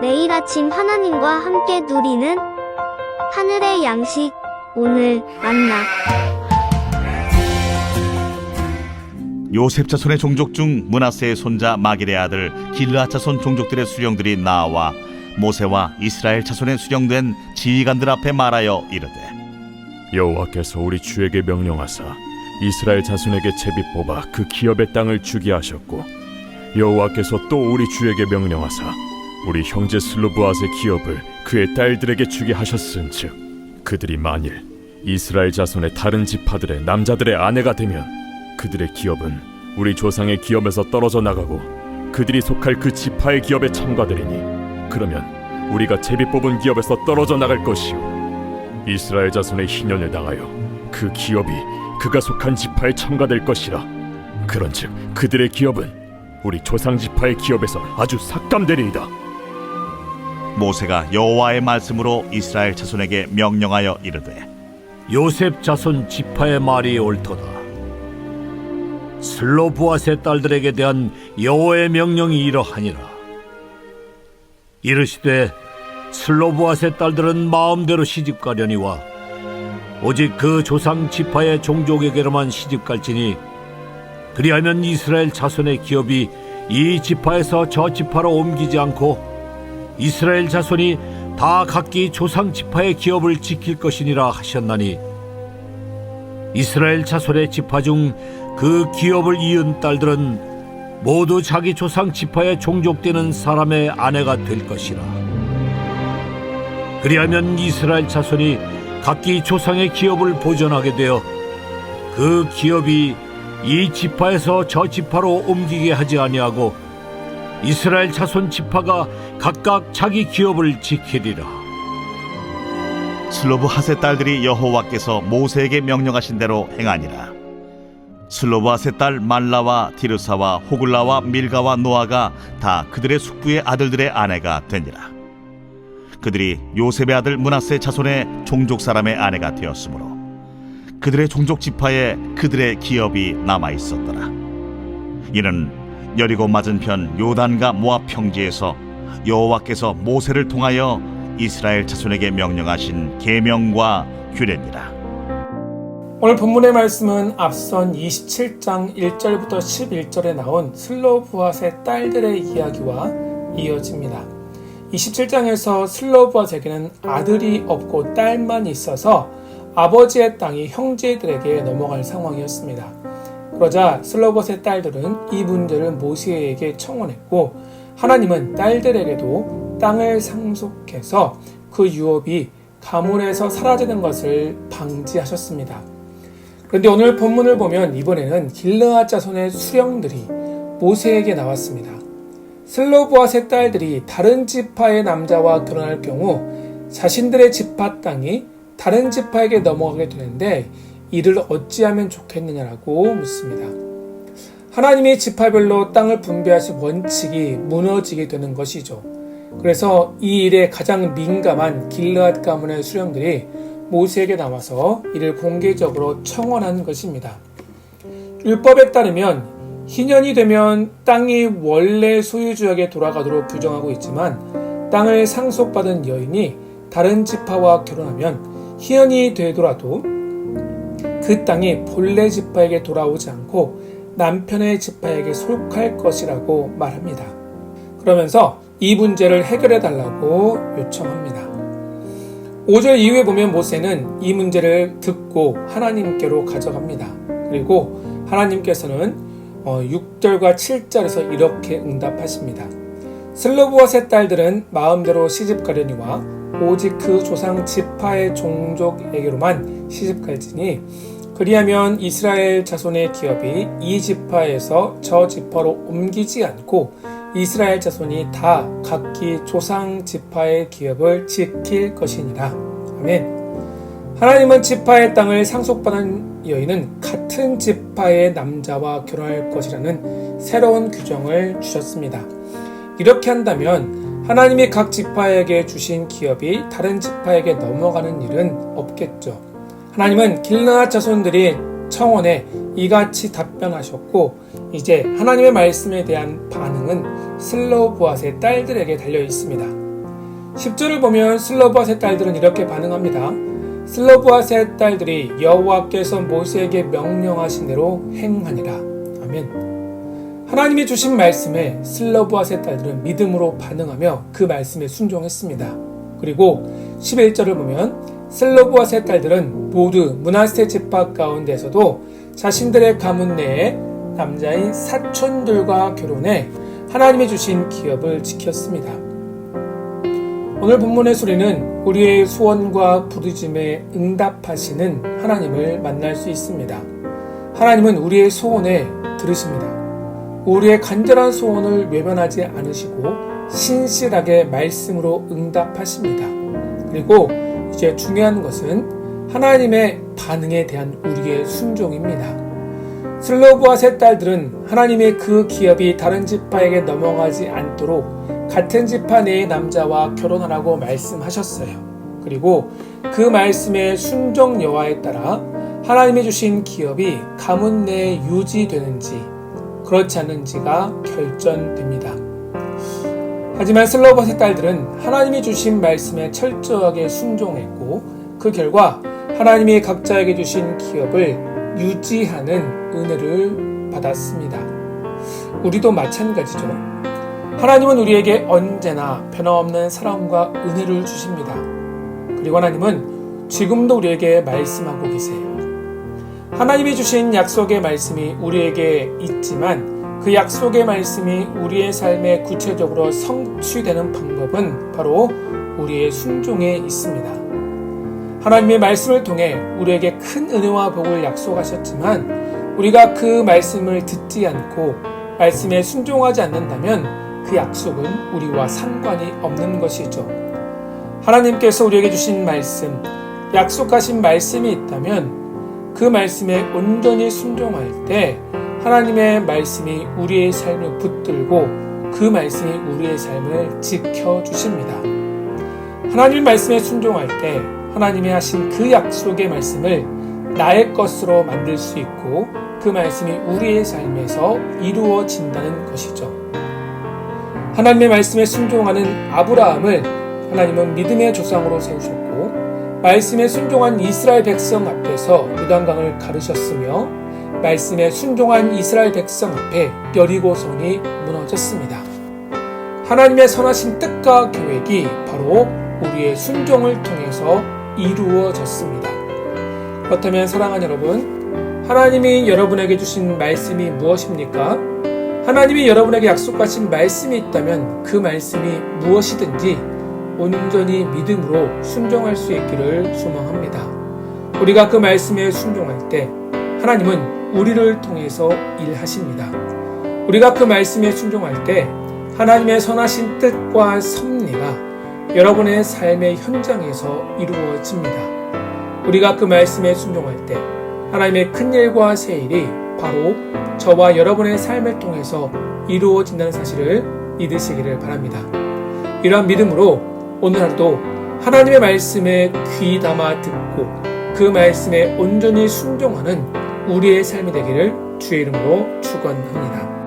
매일 아침 하나님과 함께 누리는 하늘의 양식, 오늘 만나. 요셉 자손의 종족 중 므낫세의 손자 마길의 아들 길르앗 자손 종족들의 수령들이 나와 모세와 이스라엘 자손의 수령된 지휘관들 앞에 말하여 이르되, 여호와께서 우리 주에게 명령하사 이스라엘 자손에게 제비 뽑아 그 기업의 땅을 주게 하셨고, 여호와께서 또 우리 주에게 명령하사 우리 형제 슬로브앗의 기업을 그의 딸들에게 주게 하셨은즉, 그들이 만일 이스라엘 자손의 다른 지파들의 남자들의 아내가 되면 그들의 기업은 우리 조상의 기업에서 떨어져 나가고 그들이 속할 그 지파의 기업에 참가되리니, 그러면 우리가 제비 뽑은 기업에서 떨어져 나갈 것이요 이스라엘 자손의 희년을 당하여 그 기업이 그가 속한 지파에 참가될 것이라. 그런즉 그들의 기업은 우리 조상 지파의 기업에서 아주 삭감되리이다. 모세가 여호와의 말씀으로 이스라엘 자손에게 명령하여 이르되, 요셉 자손 지파의 말이 옳도다. 슬로브앗의 딸들에게 대한 여호와의 명령이 이러하니라. 이르시되 슬로브앗의 딸들은 마음대로 시집가려니와 오직 그 조상 지파의 종족에게로만 시집갈지니, 그리하면 이스라엘 자손의 기업이 이 지파에서 저 지파로 옮기지 않고 이스라엘 자손이 다 각기 조상 지파의 기업을 지킬 것이니라 하셨나니, 이스라엘 자손의 지파 중 그 기업을 이은 딸들은 모두 자기 조상 지파에 종족되는 사람의 아내가 될 것이라. 그리하면 이스라엘 자손이 각기 조상의 기업을 보존하게 되어 그 기업이 이 지파에서 저 지파로 옮기게 하지 아니하고 이스라엘 자손 지파가 각각 자기 기업을 지키리라. 슬로브핫의 딸들이 여호와께서 모세에게 명령하신 대로 행하니라. 슬로브핫의 딸 말라와 디르사와 호글라와 밀가와 노아가 다 그들의 숙부의 아들들의 아내가 되니라. 그들이 요셉의 아들 므낫세 자손의 종족 사람의 아내가 되었으므로 그들의 종족 지파에 그들의 기업이 남아 있었더라. 이는 여리고 맞은편 요단과 모압 평지에서 여호와께서 모세를 통하여 이스라엘 자손에게 명령하신 계명과 규례니라. 오늘 본문의 말씀은 앞선 27장 1절부터 11절에 나온 슬로브앗의 딸들의 이야기와 이어집니다. 27장에서 슬로브앗에게는 아들이 없고 딸만 있어서 아버지의 땅이 형제들에게 넘어갈 상황이었습니다. 그러자 슬로브앗의 딸들은 이 문제를 모세에게 청원했고, 하나님은 딸들에게도 땅을 상속해서 그 유업이 가문에서 사라지는 것을 방지하셨습니다. 그런데 오늘 본문을 보면 이번에는 길르앗 자손의 수령들이 모세에게 나왔습니다. 슬로브앗의 딸들이 다른 지파의 남자와 결혼할 경우 자신들의 지파 땅이 다른 지파에게 넘어가게 되는데, 이를 어찌하면 좋겠느냐라고 묻습니다. 하나님이 지파별로 땅을 분배하신 원칙이 무너지게 되는 것이죠. 그래서 이 일에 가장 민감한 길르앗 가문의 수령들이 모세에게 나와서 이를 공개적으로 청원한 것입니다. 율법에 따르면 희년이 되면 땅이 원래 소유주에게 돌아가도록 규정하고 있지만, 땅을 상속받은 여인이 다른 지파와 결혼하면 희년이 되더라도 그 땅이 본래 지파에게 돌아오지 않고 남편의 지파에게 속할 것이라고 말합니다. 그러면서 이 문제를 해결해 달라고 요청합니다. 5절 이후에 보면 모세는 이 문제를 듣고 하나님께로 가져갑니다. 그리고 하나님께서는 6절과 7절에서 이렇게 응답하십니다. 슬로브앗의 딸들은 마음대로 시집가려니와 오직 그 조상 지파의 종족에게로만 시집갈지니, 그리하면 이스라엘 자손의 기업이 이 지파에서 저 지파로 옮기지 않고 이스라엘 자손이 다 각기 조상 지파의 기업을 지킬 것이니라. 아멘. 하나님은 지파의 땅을 상속받은 여인은 같은 지파의 남자와 결혼할 것이라는 새로운 규정을 주셨습니다. 이렇게 한다면 하나님이 각 지파에게 주신 기업이 다른 지파에게 넘어가는 일은 없겠죠. 하나님은 길르앗 자손들이 청원에 이같이 답변하셨고, 이제 하나님의 말씀에 대한 반응은 슬로브앗의 딸들에게 달려 있습니다. 10절을 보면 슬로브앗의 딸들은 이렇게 반응합니다. 슬로브앗의 딸들이 여호와께서 모세에게 명령하신 대로 행하니라. 아멘. 하나님이 주신 말씀에 슬로브앗의 딸들은 믿음으로 반응하며 그 말씀에 순종했습니다. 그리고 11절을 보면 슬로브앗의 딸들은 모두 므낫세 지파 가운데서도 자신들의 가문 내에 남자인 사촌들과 결혼해 하나님이 주신 기업을 지켰습니다. 오늘 본문의 소리는 우리의 소원과 부르짖음에 응답하시는 하나님을 만날 수 있습니다. 하나님은 우리의 소원에 들으십니다. 우리의 간절한 소원을 외면하지 않으시고 신실하게 말씀으로 응답하십니다. 그리고 이제 중요한 것은 하나님의 반응에 대한 우리의 순종입니다. 슬로브앗의 딸들은 하나님의 그 기업이 다른 지파에게 넘어가지 않도록 같은 지파 내의 남자와 결혼하라고 말씀하셨어요. 그리고 그 말씀의 순종 여하에 따라 하나님이 주신 기업이 가문 내에 유지되는지 그렇지 않은지가 결정됩니다. 하지만 슬로브앗의 딸들은 하나님이 주신 말씀에 철저하게 순종했고 그 결과 하나님이 각자에게 주신 기업을 유지하는 은혜를 받았습니다. 우리도 마찬가지죠. 하나님은 우리에게 언제나 변함없는 사랑과 은혜를 주십니다. 그리고 하나님은 지금도 우리에게 말씀하고 계세요. 하나님이 주신 약속의 말씀이 우리에게 있지만 그 약속의 말씀이 우리의 삶에 구체적으로 성취되는 방법은 바로 우리의 순종에 있습니다. 하나님의 말씀을 통해 우리에게 큰 은혜와 복을 약속하셨지만 우리가 그 말씀을 듣지 않고 말씀에 순종하지 않는다면 그 약속은 우리와 상관이 없는 것이죠. 하나님께서 우리에게 주신 말씀, 약속하신 말씀이 있다면 그 말씀에 온전히 순종할 때 하나님의 말씀이 우리의 삶을 붙들고 그 말씀이 우리의 삶을 지켜주십니다. 하나님 말씀에 순종할 때 하나님이 하신 그 약속의 말씀을 나의 것으로 만들 수 있고 그 말씀이 우리의 삶에서 이루어진다는 것이죠. 하나님의 말씀에 순종하는 아브라함을 하나님은 믿음의 조상으로 세우셨고 말씀에 순종한 이스라엘 백성 앞에서 요단강을 가르셨으며 말씀에 순종한 이스라엘 백성 앞에 여리고성이 무너졌습니다. 하나님의 선하신 뜻과 계획이 바로 우리의 순종을 통해서 이루어졌습니다. 그렇다면 사랑하는 여러분, 하나님이 여러분에게 주신 말씀이 무엇입니까? 하나님이 여러분에게 약속하신 말씀이 있다면 그 말씀이 무엇이든지 온전히 믿음으로 순종할 수 있기를 소망합니다. 우리가 그 말씀에 순종할 때 하나님은 우리를 통해서 일하십니다. 우리가 그 말씀에 순종할 때 하나님의 선하신 뜻과 섭리가 여러분의 삶의 현장에서 이루어집니다. 우리가 그 말씀에 순종할 때 하나님의 큰 일과 새 일이 바로 저와 여러분의 삶을 통해서 이루어진다는 사실을 믿으시기를 바랍니다. 이러한 믿음으로 오늘 하루도 하나님의 말씀에 귀 담아 듣고 그 말씀에 온전히 순종하는 우리의 삶이 되기를 주의 이름으로 축원합니다.